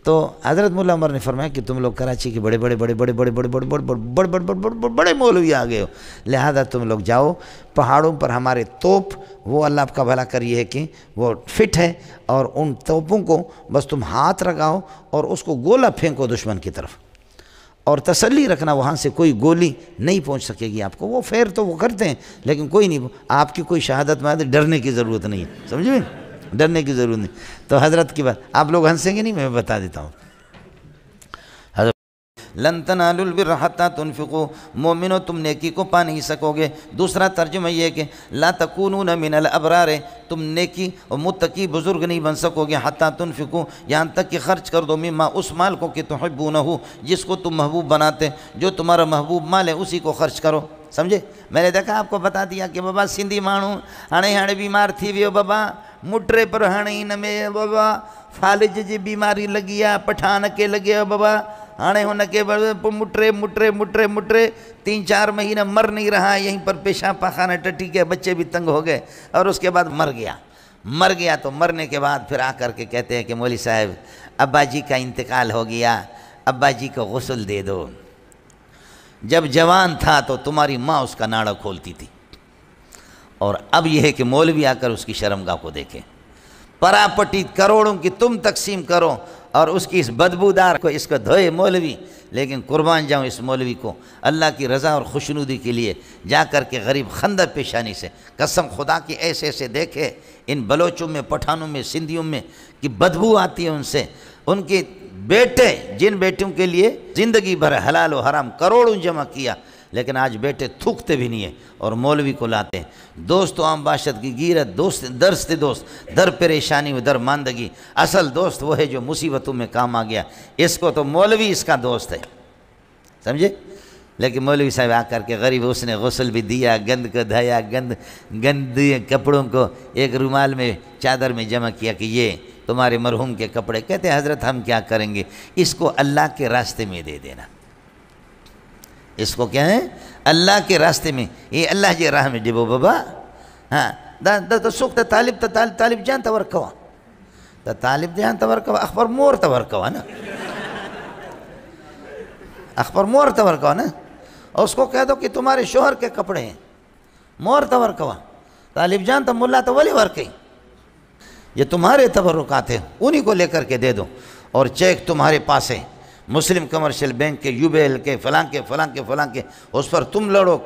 تو حضرت مولا عمر نے فرمایا کہ تم لوگ کراچی کے بڑے بڑے بڑے بڑے بڑے بڑے بڑے بڑے بڑے بڑے بڑے بڑے مولوی آ گئے ہو، لہذا تم لوگ جاؤ پہاڑوں پر ہمارے توپ، وہ اللہ آپ کا بھلا کریے کہ وہ فٹ ہے، اور ان توپوں کو بس تم ہاتھ لگاؤ اور اس کو گولا پھینکو دشمن کی طرف، اور تسلی رکھنا وہاں سے کوئی گولی نہیں پہنچ سکے گی آپ کو۔ وہ فیر تو وہ کرتے ہیں لیکن کوئی نہیں، آپ کی کوئی شہادت میں ڈرنے کی ضرورت نہیں ہے، سمجھے، ڈرنے کی ضرورت نہیں۔ تو حضرت کی بات آپ لوگ ہنسیں گے نہیں، میں بتا دیتا ہوں۔ حضرت لن تنالوا البر حتى تنفقوا، مومنو تم نیکی کو پا نہیں سکو گے۔ دوسرا ترجمہ یہ ہے کہ لا تکونون من الابرار، تم نیکی اور متقی بزرگ نہیں بن سکو گے حتى تنفقوا، یہاں تک کہ خرچ کر دو مما اس مال کو کہ تحبونہ، جس کو تم محبوب بناتے، جو تمہارا محبوب مال ہے اسی کو خرچ کرو، سمجھے۔ میں نے دیکھا آپ کو بتا دیا کہ بابا سندھی مانو ہانے بیمار تھی ویو بابا، مٹرے پر ہانے ان میں بابا فالج جی بیماری لگی ہے، پٹھان کے لگے بابا، ہانے ہن کے مٹرے مٹرے مٹرے مٹرے 3-4 مہینہ مر نہیں رہا، یہیں پر پیشاب پاخانہ ٹٹی کے بچے بھی تنگ ہو گئے، اور اس کے بعد مر گیا تو مرنے کے بعد پھر آ کر کے کہتے ہیں کہ مولوی صاحب ابا جی کا انتقال ہو گیا، ابا جی کو غسل دے دو، جب جوان تھا تو تمہاری ماں اس کا ناڑا کھولتی تھی، اور اب یہ ہے کہ مولوی آ کر اس کی شرمگاہ کو دیکھیں، پراپرٹی کروڑوں کی تم تقسیم کرو اور اس کی اس بدبودار کو اس کو دھوئے مولوی، لیکن قربان جاؤں اس مولوی کو اللہ کی رضا اور خوشنودی کے لیے جا کر کے غریب خندہ پیشانی سے قسم خدا کی ایسے ایسے دیکھے، ان بلوچوں میں پٹھانوں میں سندھیوں میں کہ بدبو آتی ہے ان سے، ان کے بیٹے جن بیٹوں کے لیے زندگی بھر حلال و حرام کروڑوں جمع کیا، لیکن آج بیٹے تھوکتے بھی نہیں ہیں اور مولوی کو لاتے ہیں۔ دوست و عام باشد کی گیرت، دوست درست دوست، در پریشانی و در ماندگی، اصل دوست وہ ہے جو مصیبتوں میں کام آ گیا، اس کو تو مولوی اس کا دوست ہے، سمجھے۔ لیکن مولوی صاحب آ کر کے غریب اس نے غسل بھی دیا، گند کو دھایا، گندے کپڑوں کو ایک رومال میں چادر میں جمع کیا کہ یہ تمہارے مرحوم کے کپڑے، کہتے ہیں حضرت ہم کیا کریں گے، اس کو اللہ کے راستے میں دے دینا، اس کو کیا ہے اللہ کے راستے میں، یہ اللہ جی راہ میں ڈبو بابا، ہاں دا سوک طالب جان تور کوا، دا طالب جان تور کوا، اخبر مور تور کوا نا، اخبر مور تور کوا نا، اور اس کو کہہ دو کہ تمہارے شوہر کے کپڑے ہیں، مور تور کوا، طالب جان تو ملا تو ولی ورکی، یہ تمہارے تبرکات ہیں انہی کو لے کر کے دے دو، اور چیک تمہارے پاس ہے مسلم کمرشل بینک کے، یوبیل کے، فلاں کے فلاں کے فلاں کے، اس پر تم لڑو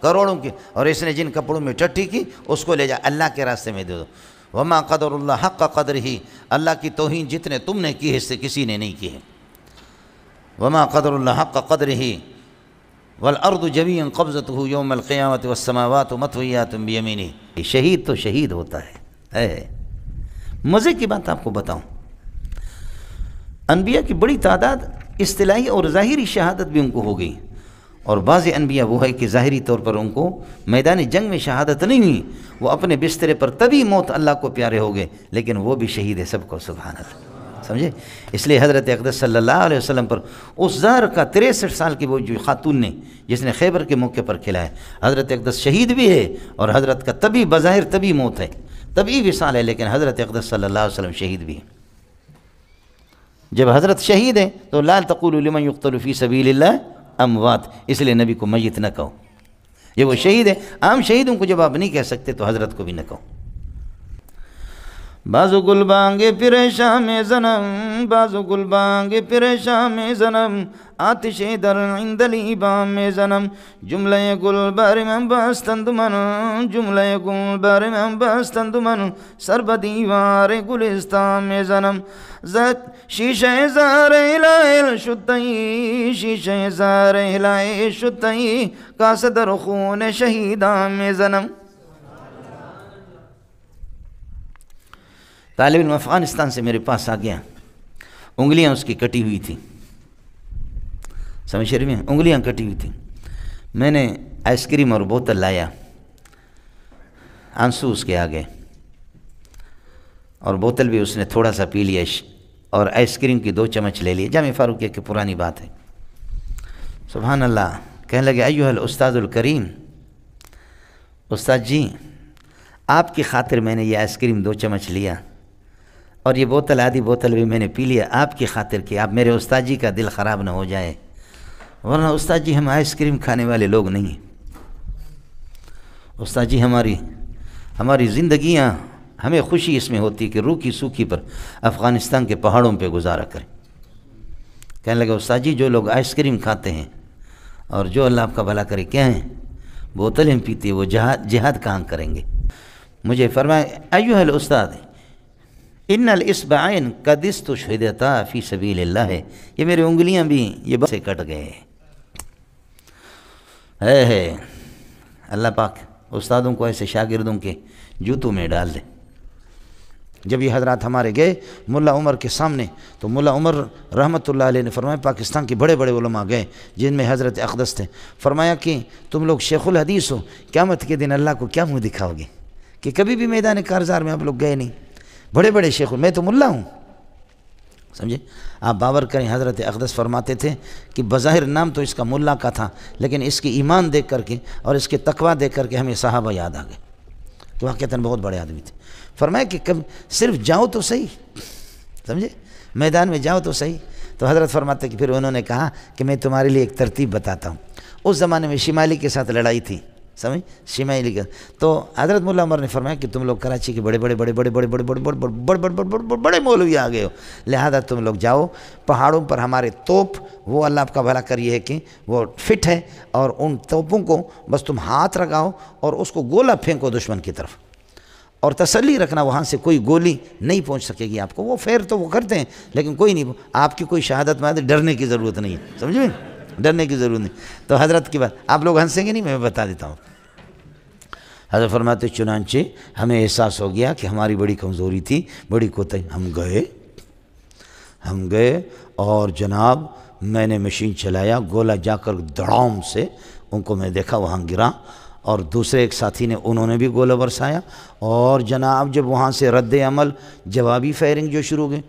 کروڑوں کی، اور اس نے جن کپڑوں میں ٹٹی کی اس کو لے جا اللہ کے راستے میں دے دو۔ وما قدر اللہ حق قدر ہی، اللہ کی توہین جتنے تم نے کی ہے اس سے کسی نے نہیں کی ہے۔ وما قدر اللہ حق قدر ہی والارض جمیعا قبضتہ یوم القیامۃ والسماوات مطویات بیمینہ، شہید تو شہید ہوتا ہے۔ مزے کی بات آپ کو بتاؤں، انبیاء کی بڑی تعداد اصطلاحی اور ظاہری شہادت بھی ان کو ہو گئی، اور بعض انبیاء وہ ہے کہ ظاہری طور پر ان کو میدان جنگ میں شہادت نہیں ہوئی، وہ اپنے بسترے پر تبھی موت اللہ کو پیارے ہو گئے، لیکن وہ بھی شہید ہے سب کو، سبحان اللہ، سمجھے۔ اس لیے حضرت اقدس صلی اللہ علیہ وسلم پر اس زہر کا 63 سال کی وہ جو خاتون نے جس نے خیبر کے موقع پر کھلایا، حضرت اقدس شہید بھی ہے، اور حضرت کا تبھی بظاہر تبھی موت ہے، تبھی وصال ہے، لیکن حضرت اقدس صلی اللہ علیہ وسلم شہید بھی ہے۔ جب حضرت شہید ہیں تو لا تقولوا لمن يقتل فی سبیل اللہ اموات، اس لیے نبی کو میت نہ کہو، یہ وہ شہید ہے، عام شہیدوں کو جب آپ نہیں کہہ سکتے تو حضرت کو بھی نہ کہو۔ بازو گل بانگے پریشان میں زنم، بازو گل بانگے پریشان میں زنم، آتش در عند لیبام میں زنم، جملہ گل بار میں بستند من، جملہ گل بار میں بستند من، سر بدیوار گلستان میں زنم، زد شیشہ زار الہی شدئی، شیشہ زار الہی شدئی، کاس در خون شہیدان میں زنم۔ طالب علم افغانستان سے میرے پاس آ گیا، انگلیاں اس کی کٹی ہوئی تھیں، سمجھ شریف میں انگلیاں کٹی ہوئی تھیں، میں نے آئس کریم اور بوتل لایا، آنسو اس کے آگے، اور بوتل بھی اس نے تھوڑا سا پی لیا، اور آئس کریم کی 2 چمچ لے لیے، جامع فاروقیہ کی پرانی بات ہے، سبحان اللہ۔ کہنے لگے ایھا الاستاذ الکریم، استاد جی آپ کی خاطر میں نے یہ آئس کریم 2 چمچ لیا، اور یہ بوتل آدھی بوتل بھی میں نے پی لیا آپ کی خاطر کہ آپ میرے استاد جی کا دل خراب نہ ہو جائے، ورنہ استاد جی ہم آئس کریم کھانے والے لوگ نہیں ہیں۔ استاد جی ہماری زندگیاں، ہمیں خوشی اس میں ہوتی کہ روکھی سوکھی پر افغانستان کے پہاڑوں پہ گزارا کریں۔ کہنے لگا استاد جی جو لوگ آئس کریم کھاتے ہیں اور جو اللہ آپ کا بھلا کرے کیا ہیں بوتلیں پیتے وہ جہاد کہاں کریں گے؟ مجھے فرمایا ایوہ الاستاذ ان الاصبعین قد استشہدتا فی سبیل اللہ ہے، یہ میری انگلیاں بھی یہ بس سے کٹ گئے۔ ہے اللہ پاک استادوں کو ایسے شاگردوں کے جوتوں میں ڈال دے۔ جب یہ حضرات ہمارے گئے ملا عمر کے سامنے تو ملا عمر رحمۃ اللہ علیہ نے فرمایا پاکستان کے بڑے بڑے علماء گئے جن میں حضرت اقدس تھے، فرمایا کہ تم لوگ شیخ الحدیث ہو، قیامت کے دن اللہ کو کیا منہ دکھاؤ گے کہ کبھی بھی میدان کارزار میں آپ لوگ گئے نہیں، بڑے بڑے شیخ، میں تو ملا ہوں، سمجھے؟ آپ باور کریں حضرت اقدس فرماتے تھے کہ بظاہر نام تو اس کا ملا کا تھا لیکن اس کی ایمان دیکھ کر کے اور اس کے تقوی دیکھ کر کے ہمیں صحابہ یاد آ گئے کہ واقعتاً بہت بڑے آدمی تھے۔ فرمایا کہ صرف جاؤ تو صحیح، سمجھے؟ میدان میں جاؤ تو صحیح۔ تو حضرت فرماتے کہ پھر انہوں نے کہا کہ میں تمہارے لیے ایک ترتیب بتاتا ہوں۔ اس زمانے میں شمالی کے ساتھ لڑائی تھی، سمجھ؟ شمالی کے، تو حضرت مولا عمر نے فرمایا کہ تم لوگ کراچی کے بڑے بڑے مولوی آ گئے ہو، لہذا تم لوگ جاؤ پہاڑوں پر ہمارے توپ، وہ اللہ آپ کا بھلا کریے ہے کہ وہ فٹ ہے، اور ان توپوں کو بس تم ہاتھ لگاؤ اور اس کو گولہ پھینکو دشمن کی طرف، اور تسلی رکھنا وہاں سے کوئی گولی نہیں پہنچ سکے گی آپ کو۔ وہ فیر تو وہ کرتے ہیں لیکن کوئی نہیں، آپ کی کوئی شہادت میں ڈرنے کی ضرورت نہیں ہے، سمجھے؟ ڈرنے کی ضرورت نہیں۔ تو حضرت کی بات آپ لوگ ہنسیں گے نہیں، میں بتا دیتا ہوں۔ حضرت فرماتے چنانچہ ہمیں احساس ہو گیا کہ ہماری بڑی کمزوری تھی، بڑی کوتاہی، ہم گئے اور جناب میں نے مشین چلایا، گولہ جا کر دڑام سے ان کو میں دیکھا وہاں گرا، اور دوسرے ایک ساتھی نے انہوں نے بھی گولہ برسایا، اور جناب جب وہاں سے رد عمل جوابی فائرنگ جو شروع ہو گئی،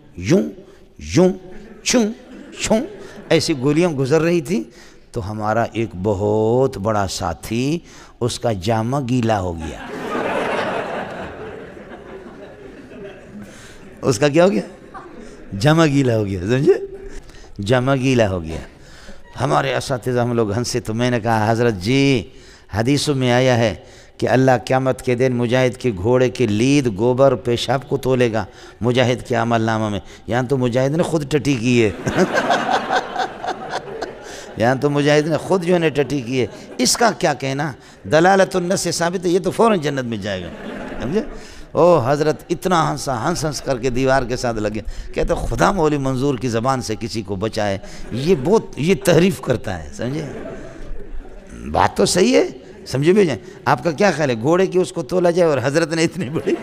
یوں چھوں ایسی گولیاں گزر رہی تھی، تو ہمارا ایک بہت بڑا ساتھی اس کا جامہ گیلا ہو گیا۔ اس کا کیا ہو گیا؟ جامہ گیلا ہو گیا، سمجھے؟ جامہ گیلا ہو گیا۔ ہمارے اساتذہ ہم لوگ ہنسے، تو میں نے کہا حضرت جی حدیثوں میں آیا ہے کہ اللہ قیامت کے دن مجاہد کے گھوڑے کے لید گوبر پیشاب کو تولے گا مجاہد کے عمل نامہ میں، یہاں تو مجاہد نے خود ٹٹی کی ہے یہاں تو مجاہد نے خود جو ہے ٹٹی کی ہے، اس کا کیا کہنا؟ دلالت النص سے ثابت ہے، یہ تو فوراً جنت میں جائے گا، سمجھے؟ او حضرت اتنا ہنس کر کے دیوار کے ساتھ لگے، کہتے خدا مولی منظور کی زبان سے کسی کو بچائے، یہ تحریف کرتا ہے، سمجھے؟ بات تو صحیح ہے، سمجھے بھی جائیں؟ آپ کا کیا خیال ہے گھوڑے کی اس کو تولا جائے اور حضرت نے اتنی بڑی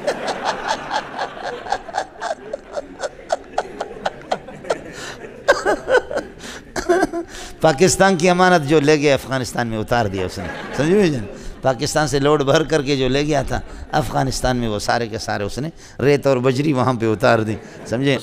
پاکستان کی امانت جو لے گیا افغانستان میں اتار دیا اس نے، سمجھے بھی جائیں؟ پاکستان سے لوڈ بھر کر کے جو لے گیا تھا افغانستان میں وہ سارے کے سارے اس نے ریت اور بجری وہاں پہ اتار دی، سمجھے؟